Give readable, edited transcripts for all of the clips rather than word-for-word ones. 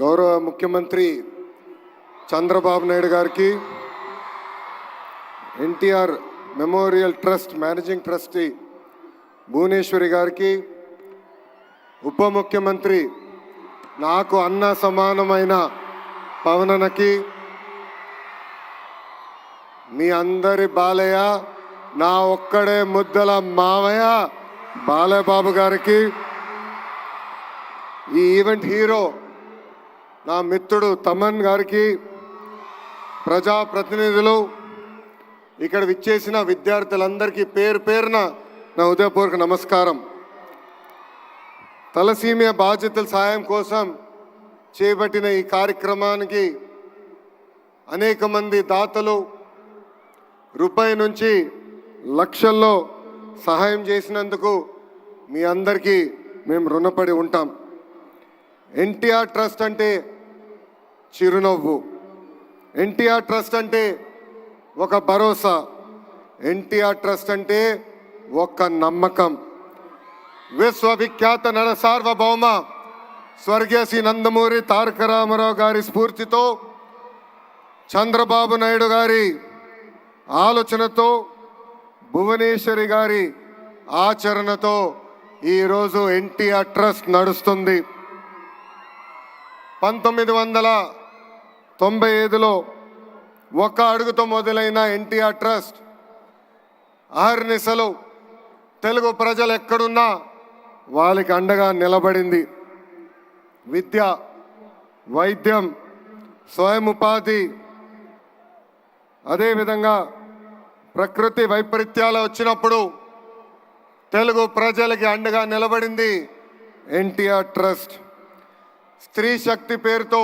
గౌరవ ముఖ్యమంత్రి చంద్రబాబు నాయుడు గారికి, NTR memorial trust managing trustee Bhuvaneswari గారికి, ఉప ముఖ్యమంత్రి నాకు అన్న సమానమైన పవనన్నకి, మీ అందరి బాలయ్య, నా ఒక్కడే ముద్దల మావయ్య బాలయ్య బాబు గారికి, ఈ ఈవెంట్ హీరో నా మిత్రుడు తమన్ గారికి, ప్రజాప్రతినిధులు, ఇక్కడ విచ్చేసిన విద్యార్థులందరికీ పేరు పేరున నా హృదయపూర్వక నమస్కారం. తలసీమియా బాధ్యతల సాయం కోసం చేపట్టిన ఈ కార్యక్రమానికి అనేక మంది దాతలు రూపాయి నుంచి లక్షల్లో సహాయం చేసినందుకు మీ అందరికీ మేము రుణపడి ఉంటాం. ఎన్టీఆర్ ట్రస్ట్ అంటే చిరునవ్వు, ఎన్టీఆర్ ట్రస్ట్ అంటే ఒక భరోసా, ఎన్టీఆర్ ట్రస్ట్ అంటే ఒక నమ్మకం. విశ్వవిఖ్యాత నర సార్వభౌమ స్వర్గీయ శ్రీ నందమూరి తారక రామారావు గారి స్ఫూర్తితో, చంద్రబాబు నాయుడు గారి ఆలోచనతో, భువనేశ్వరి గారి ఆచరణతో ఈరోజు ఎన్టీఆర్ ట్రస్ట్ నడుస్తుంది. 1995లో ఒక అడుగుతో మొదలైన ఎన్టీఆర్ ట్రస్ట్ అహర్నిశలు తెలుగు ప్రజలు ఎక్కడున్నా వాళ్ళకి అండగా నిలబడింది. విద్య, వైద్యం, స్వయం ఉపాధి, అదేవిధంగా ప్రకృతి వైపరీత్యాలు వచ్చినప్పుడు తెలుగు ప్రజలకి అండగా నిలబడింది ఎన్టీఆర్ ట్రస్ట్. స్త్రీ శక్తి పేరుతో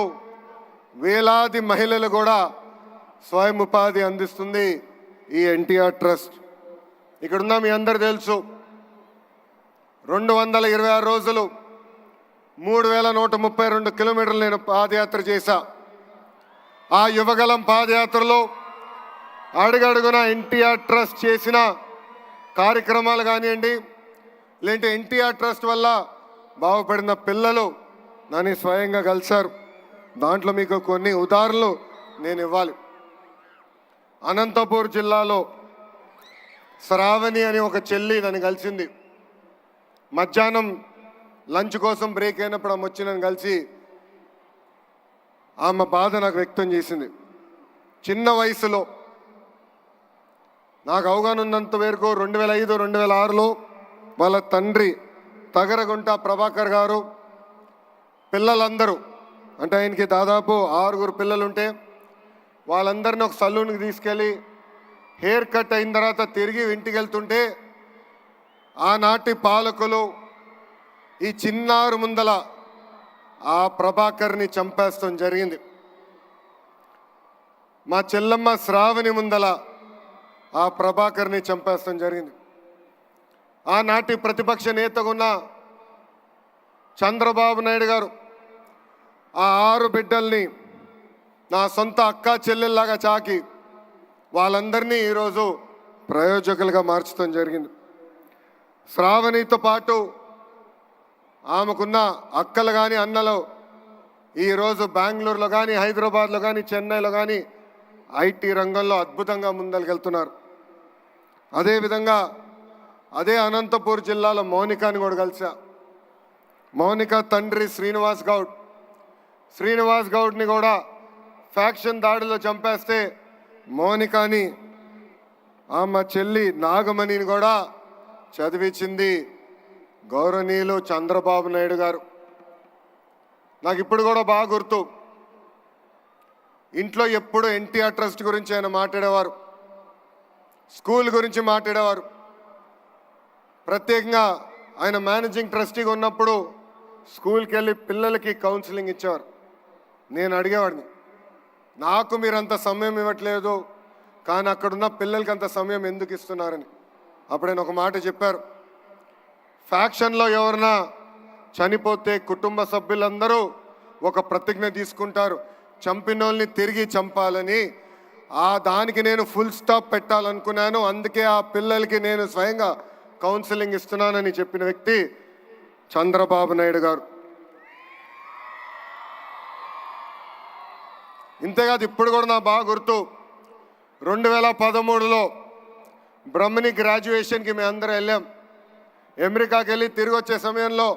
వేలాది మహిళలు కూడా స్వయం ఉపాధి అందిస్తుంది ఈ ఎన్టీఆర్ ట్రస్ట్. ఇక్కడున్న మీ అందరు తెలుసు, 226 రోజులు 3132 కిలోమీటర్లు నేను పాదయాత్ర చేశా. ఆ యువగలం పాదయాత్రలో అడుగడుగున ఎన్టీఆర్ ట్రస్ట్ చేసిన కార్యక్రమాలు కానివ్వండి, లేదంటే ఎన్టీఆర్ ట్రస్ట్ వల్ల బాగుపడిన పిల్లలు నన్ను స్వయంగా కలిశారు. దాంట్లో మీకు కొన్ని ఉదాహరణలు నేను ఇవ్వాలి. అనంతపూర్ జిల్లాలో శ్రావణి అని ఒక చెల్లి నన్ను కలిసింది. మధ్యాహ్నం లంచ్ కోసం బ్రేక్ అయినప్పుడు ఆమె వచ్చి నన్ను కలిసి ఆమె బాధ నాకు వ్యక్తం చేసింది. చిన్న వయసులో నాకు అవగాహన ఉన్నంత వరకు 2005, 2006లో వాళ్ళ తండ్రి తగరగుంట ప్రభాకర్ గారు పిల్లలందరూ, అంటే ఆయనకి దాదాపు 6 పిల్లలుంటే వాళ్ళందరినీ ఒక సలూన్కి తీసుకెళ్ళి హెయిర్ కట్ అయిన తర్వాత తిరిగి ఇంటికి వెళ్తుంటే ఆనాటి పాలకులు ఈ చిన్నారు ముందల ఆ ప్రభాకర్ని చంపేస్తాం జరిగింది. మా చెల్లమ్మ శ్రావణి ముందల ఆ ప్రభాకర్ని చంపేస్తాం జరిగింది. ఆనాటి ప్రతిపక్ష నేతగా ఉన్న చంద్రబాబు నాయుడు గారు ఆ 6 బిడ్డల్ని నా సొంత అక్క చెల్లెల్లాగా చాకి వాళ్ళందరినీ ఈరోజు ప్రయోజకులుగా మార్చడం జరిగింది. శ్రావణితో పాటు ఆమెకున్న అక్కలు కానీ అన్నలు ఈరోజు బెంగళూరులో కానీ, హైదరాబాద్లో కానీ, చెన్నైలో కానీ ఐటీ రంగంలో అద్భుతంగా ముందరికెళ్తున్నారు. అదేవిధంగా అదే అనంతపూర్ జిల్లాలో మౌనికాని కూడా కలిసా. మౌనిక తండ్రి శ్రీనివాస్ గౌడ్ని కూడా ఫ్యాక్షన్ దాడిలో చంపేస్తే మౌనికాని ఆమె చెల్లి నాగమణిని కూడా చదివించింది గౌరవనీయులు చంద్రబాబు నాయుడు గారు. నాకు ఇప్పుడు కూడా బాగా గుర్తు, ఇంట్లో ఎప్పుడు ఎన్టీఆర్ ట్రస్ట్ గురించి ఆయన మాట్లాడేవారు, స్కూల్ గురించి మాట్లాడేవారు. ప్రత్యేకంగా ఆయన మేనేజింగ్ ట్రస్టీగా ఉన్నప్పుడు స్కూల్కి వెళ్ళి పిల్లలకి కౌన్సిలింగ్ ఇచ్చేవారు. నేను అడిగేవాడిని, నాకు మీరు అంత సమయం ఇవ్వట్లేదు కానీ అక్కడున్న పిల్లలకి అంత సమయం ఎందుకు ఇస్తున్నారని. అప్పుడైనా ఒక మాట చెప్పారు, ఫ్యాక్షన్లో ఎవరన్నా చనిపోతే కుటుంబ సభ్యులందరూ ఒక ప్రతిజ్ఞ తీసుకుంటారు, చంపినోళ్ళని తిరిగి చంపాలని. దానికి నేను ఫుల్ స్టాప్ పెట్టాలనుకున్నాను. అందుకే ఆ పిల్లలకి నేను స్వయంగా కౌన్సిలింగ్ ఇస్తున్నానని చెప్పిన వ్యక్తి చంద్రబాబు నాయుడు గారు. ఇంతేకాదు ఇప్పుడు కూడా నాకు బాగా గుర్తు 2013లో బ్రహ్మణి గ్రాడ్యుయేషన్కి మేము అందరం వెళ్ళాం. అమెరికాకి వెళ్ళి తిరిగి వచ్చే సమయంలో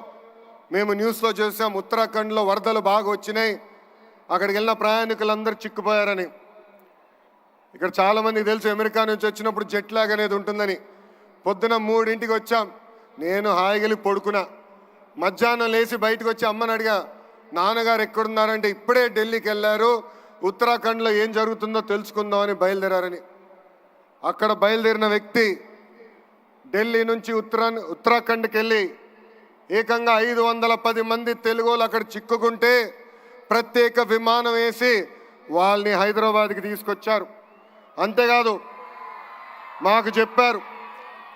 మేము న్యూస్లో చూసాం ఉత్తరాఖండ్లో వరదలు బాగా వచ్చినాయి, అక్కడికి వెళ్ళిన ప్రయాణికులందరూ చిక్కుపోయారని. ఇక్కడ చాలామందికి తెలుసు అమెరికా నుంచి వచ్చినప్పుడు జెట్ లాగ్ అనేది ఉంటుందని. పొద్దున 3ంటికి వచ్చాం, నేను హాయిగలి పడుకున్నా. మధ్యాహ్నం లేచి బయటకు వచ్చి అమ్మని అడిగా, నాన్నగారు ఎక్కడున్నారంటే ఇప్పుడే ఢిల్లీకి వెళ్ళారు, ఉత్తరాఖండ్లో ఏం జరుగుతుందో తెలుసుకుందామని బయలుదేరారని. అక్కడ బయలుదేరిన వ్యక్తి ఢిల్లీ నుంచి ఉత్తరాఖండ్కి వెళ్ళి ఏకంగా 510 మంది తెలుగులు అక్కడ చిక్కుకుంటే ప్రత్యేక విమానం వేసి వాళ్ళని హైదరాబాద్కి తీసుకొచ్చారు. అంతేకాదు మాకు చెప్పారు,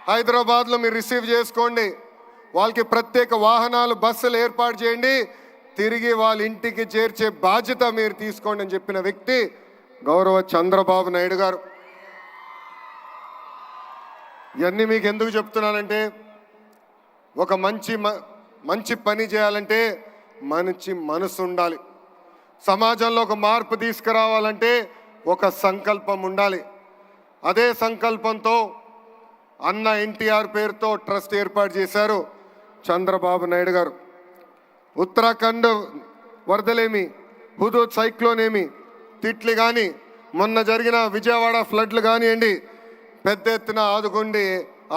హైదరాబాద్లో మీరు రిసీవ్ చేసుకోండి, వాళ్ళకి ప్రత్యేక వాహనాలు బస్సులు ఏర్పాటు చేయండి, తిరిగి వాళ్ళ ఇంటికి చేర్చే బాధ్యత మీరు తీసుకోండి అని చెప్పిన వ్యక్తి గౌరవ చంద్రబాబు నాయుడు గారు. ఇవన్నీ మీకు ఎందుకు చెప్తున్నానంటే, ఒక మంచి పని చేయాలంటే మంచి మనసు ఉండాలి. సమాజంలో ఒక మార్పు తీసుకురావాలంటే ఒక సంకల్పం ఉండాలి. అదే సంకల్పంతో అన్న ఎన్టీఆర్ పేరుతో ట్రస్ట్ ఏర్పాటు చేశారు చంద్రబాబు నాయుడు గారు. ఉత్తరాఖండ్ వరదలేమి, హుదూద్ సైక్లోన్ ఏమి, తిట్లి కానీ, మొన్న జరిగిన విజయవాడ ఫ్లడ్లు కానివ్వండి, పెద్ద ఎత్తున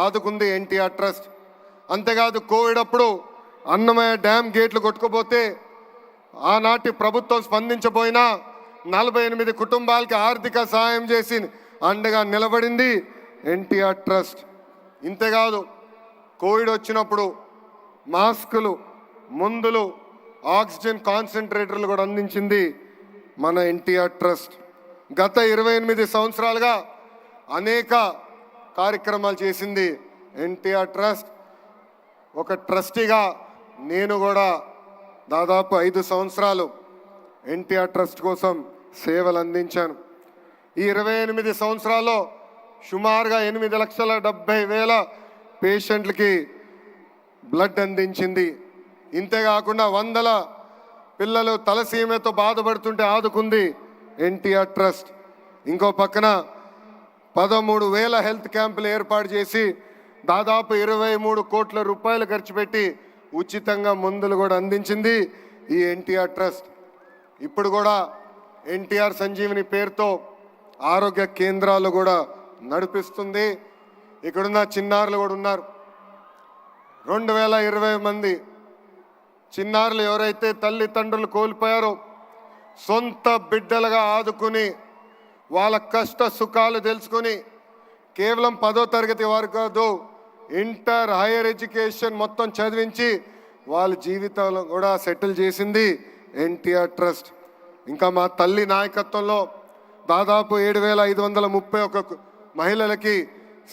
ఆదుకుంది ఎన్టీఆర్ ట్రస్ట్. అంతేకాదు కోవిడ్ అప్పుడు అన్నమయ్య డ్యామ్ గేట్లు కొట్టుకుపోతే ఆనాటి ప్రభుత్వం స్పందించబోయినా 48 కుటుంబాలకి ఆర్థిక సహాయం చేసి అండగా నిలబడింది ఎన్టీఆర్ ట్రస్ట్. ఇంతేకాదు కోవిడ్ వచ్చినప్పుడు మాస్కులు, మందులు, ఆక్సిజన్ కాన్సన్ట్రేటర్లు కూడా అందించింది మన ఎన్టీఆర్ ట్రస్ట్. గత 28 సంవత్సరాలుగా అనేక కార్యక్రమాలు చేసింది ఎన్టీఆర్ ట్రస్ట్. ఒక ట్రస్టీగా నేను కూడా దాదాపు 5 సంవత్సరాలు ఎన్టీఆర్ ట్రస్ట్ కోసం సేవలు అందించాను. ఈ 28 సంవత్సరాల్లో సుమారుగా 8,70,000 పేషెంట్లకి బ్లడ్ అందించింది. ఇంతేకాకుండా 100 పిల్లలు తలసీమతో బాధపడుతుంటే ఆదుకుంది ఎన్టీఆర్ ట్రస్ట్. ఇంకో పక్కన 13,000 హెల్త్ క్యాంపులు ఏర్పాటు చేసి దాదాపు 23 కోట్ల రూపాయలు ఖర్చు పెట్టి ఉచితంగా మందులు కూడా అందించింది ఈ ఎన్టీఆర్ ట్రస్ట్. ఇప్పుడు కూడా ఎన్టీఆర్ సంజీవిని పేరుతో ఆరోగ్య కేంద్రాలు కూడా నడిపిస్తుంది. ఇక్కడున్న చిన్నారులు కూడా ఉన్నారు. 2020 మంది చిన్నారులు ఎవరైతే తల్లిదండ్రులు కోల్పోయారో సొంత బిడ్డలుగా ఆదుకుని వాళ్ళ కష్ట సుఖాలు తెలుసుకొని కేవలం 10వ తరగతి వరకు కాదు, ఇంటర్, హైయర్ ఎడ్యుకేషన్ మొత్తం చదివించి వాళ్ళ జీవితాలు కూడా సెటిల్ చేసింది ఎన్టీఆర్ ట్రస్ట్. ఇంకా మా తల్లి నాయకత్వంలో దాదాపు 7,531 మహిళలకి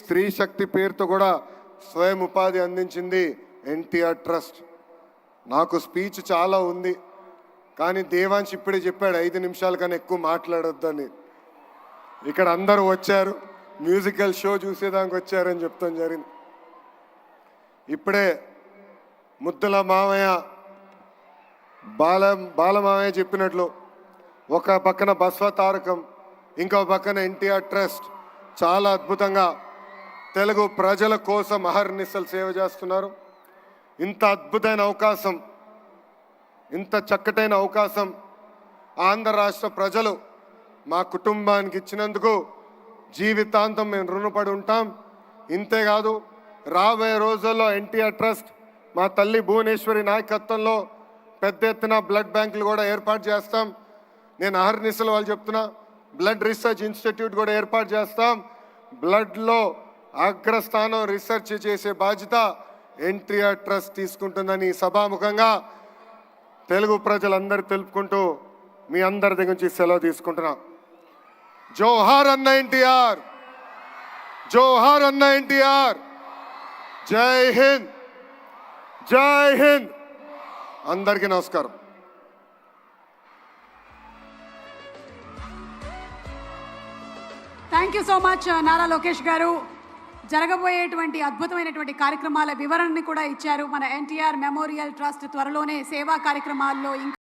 స్త్రీ శక్తి పేరుతో కూడా స్వయం ఉపాధి అందించింది ఎన్టీఆర్ ట్రస్ట్. నాకు స్పీచ్ చాలా ఉంది, కానీ దేవాంశ్ ఇప్పుడే చెప్పాడు 5 నిమిషాల కన్నా ఎక్కువ మాట్లాడొద్దని. ఇక్కడ అందరూ వచ్చారు, మ్యూజికల్ షో చూసేదానికి వచ్చారని చెప్తాం జరిగింది. ఇప్పుడే ముద్దుల మామయ్య బాలమామయ్య చెప్పినట్లు ఒక పక్కన బస్వ తారకం, ఇంకో పక్కన ఎన్టీఆర్ ట్రస్ట్ చాలా అద్భుతంగా తెలుగు ప్రజల కోసం అహర్నిశలు సేవ చేస్తున్నారు. ఇంత అద్భుతమైన అవకాశం, ఇంత చక్కటైన అవకాశం ఆంధ్ర రాష్ట్ర ప్రజలు మా కుటుంబానికి ఇచ్చినందుకు జీవితాంతం మేము రుణపడి ఉంటాం. ఇంతేకాదు రాబోయే రోజుల్లో ఎన్టీఆర్ ట్రస్ట్ మా తల్లి భువనేశ్వరి నాయకత్వంలో పెద్ద ఎత్తున బ్లడ్ బ్యాంకులు కూడా ఏర్పాటు చేస్తాం. నేను అహర్నిశలు వాళ్ళు చెప్తున్నా, బ్లడ్ రీసెర్చ్ ఇన్స్టిట్యూట్ కూడా ఏర్పాటు చేస్తాం. బ్లడ్లో అగ్రస్థానం రీసెర్చ్ చేసే బాధ్యత ఎన్టీఆర్ ట్రస్ట్ తీసుకుంటుందని సభాముఖంగా తెలుగు ప్రజలందరూ తెలుపుకుంటూ మీ అందరి దగ్గర నుంచి సెలవు తీసుకుంటున్నా. జోహార్ అన్న ఎన్టీఆర్, జోహార్ అన్న ఎన్టీఆర్, జై హింద్, జై హింద్. అందరికీ నమస్కారం. Thank you so much Nara Lokesh గారు. జరగబోయేటువంటి అద్భుతమైనటువంటి కార్యక్రమాల వివరణని కూడా ఇచ్చారు. మన ఎన్టీఆర్ మెమోరియల్ ట్రస్ట్ త్వరలోనే సేవా కార్యక్రమాల్లో